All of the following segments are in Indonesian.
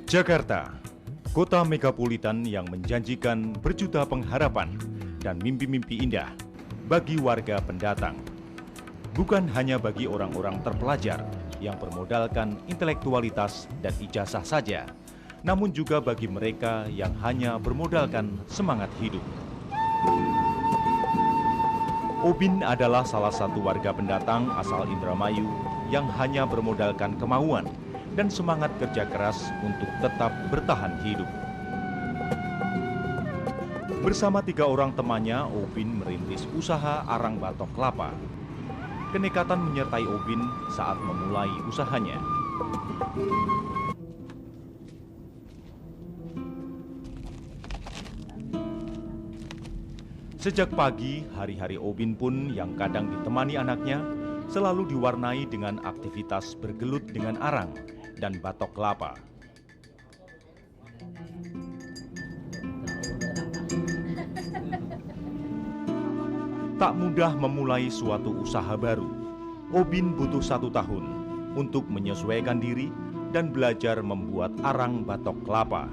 Jakarta, kota megapolitan yang menjanjikan berjuta pengharapan dan mimpi-mimpi indah bagi warga pendatang. Bukan hanya bagi orang-orang terpelajar yang bermodalkan intelektualitas dan ijazah saja, namun juga bagi mereka yang hanya bermodalkan semangat hidup. Obin adalah salah satu warga pendatang asal Indramayu yang hanya bermodalkan kemauan dan semangat kerja keras untuk tetap bertahan hidup. Bersama 3 orang temannya, Obin merintis usaha arang batok kelapa. Kenekatan menyertai Obin saat memulai usahanya. Sejak pagi, hari-hari Obin pun yang kadang ditemani anaknya selalu diwarnai dengan aktivitas bergelut dengan arang dan batok kelapa. Tak mudah memulai suatu usaha baru. Obin butuh 1 tahun untuk menyesuaikan diri dan belajar membuat arang batok kelapa.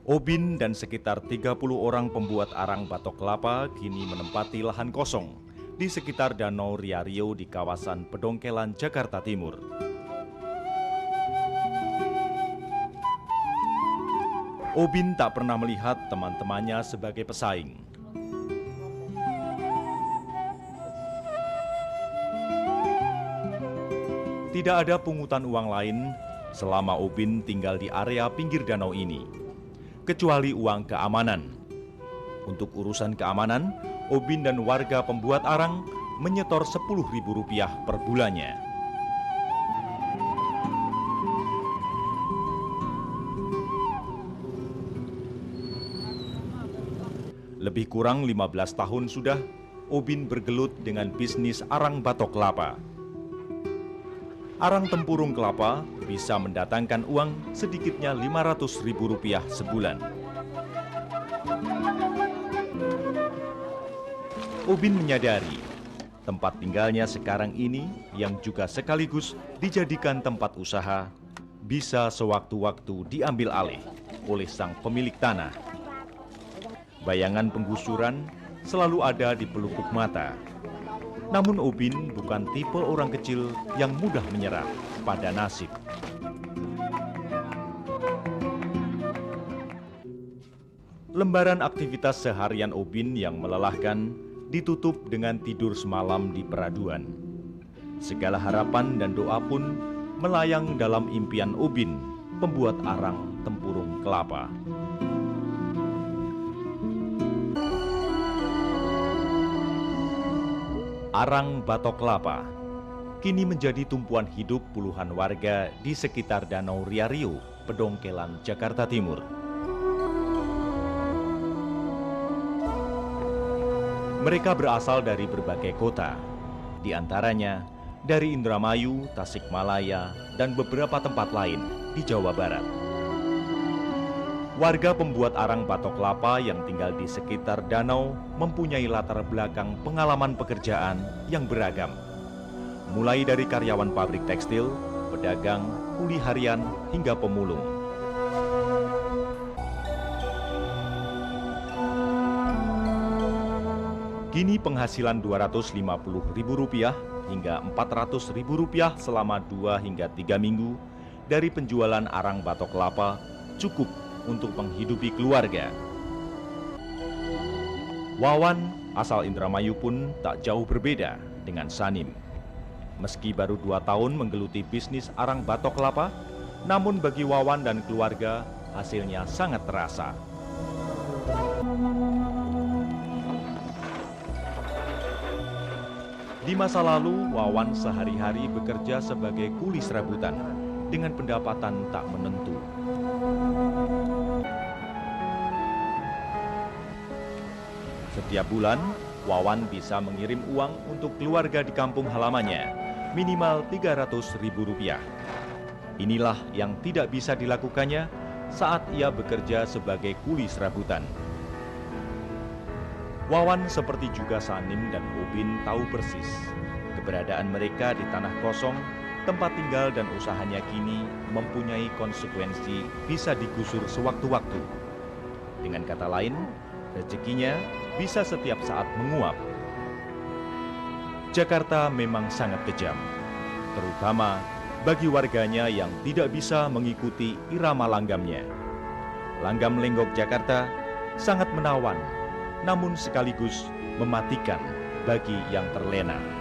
Obin dan sekitar 30 orang pembuat arang batok kelapa kini menempati lahan kosong di sekitar Danau Riario di kawasan Pedongkelan, Jakarta Timur. Obin tak pernah melihat teman-temannya sebagai pesaing. Tidak ada pungutan uang lain selama Obin tinggal di area pinggir danau ini, kecuali uang keamanan. Untuk urusan keamanan, Obin dan warga pembuat arang menyetor Rp10.000 per bulannya. Lebih kurang 15 tahun sudah Obin bergelut dengan bisnis arang batok kelapa. Arang tempurung kelapa bisa mendatangkan uang sedikitnya Rp500.000 sebulan. Obin menyadari tempat tinggalnya sekarang ini yang juga sekaligus dijadikan tempat usaha bisa sewaktu-waktu diambil alih oleh sang pemilik tanah. Bayangan penggusuran selalu ada di pelupuk mata. Namun Obin bukan tipe orang kecil yang mudah menyerah pada nasib. Lembaran aktivitas seharian Obin yang melelahkan ditutup dengan tidur semalam di peraduan. Segala harapan dan doa pun melayang dalam impian Obin, pembuat arang tempurung kelapa. Arang batok kelapa kini menjadi tumpuan hidup puluhan warga di sekitar Danau Riario, Pedongkelan, Jakarta Timur. Mereka berasal dari berbagai kota, di antaranya dari Indramayu, Tasikmalaya, dan beberapa tempat lain di Jawa Barat. Warga pembuat arang batok kelapa yang tinggal di sekitar danau mempunyai latar belakang pengalaman pekerjaan yang beragam. Mulai dari karyawan pabrik tekstil, pedagang, kuli harian, hingga pemulung. Kini penghasilan Rp250.000 hingga Rp400.000 selama 2 hingga 3 minggu dari penjualan arang batok kelapa cukup untuk menghidupi keluarga. Wawan, asal Indramayu pun tak jauh berbeda dengan Sanim. Meski baru 2 tahun menggeluti bisnis arang batok kelapa, namun bagi Wawan dan keluarga hasilnya sangat terasa. Di masa lalu, Wawan sehari-hari bekerja sebagai kuli serabutan dengan pendapatan tak menentu. Setiap bulan, Wawan bisa mengirim uang untuk keluarga di kampung halamannya, minimal Rp300.000. Inilah yang tidak bisa dilakukannya saat ia bekerja sebagai kuli serabutan. Wawan seperti juga Sanim dan Ubin tahu persis keberadaan mereka di tanah kosong, tempat tinggal dan usahanya kini mempunyai konsekuensi bisa digusur sewaktu-waktu. Dengan kata lain, rezekinya bisa setiap saat menguap. Jakarta memang sangat kejam, terutama bagi warganya yang tidak bisa mengikuti irama langgamnya. Langgam lenggok Jakarta sangat menawan, namun sekaligus mematikan bagi yang terlena.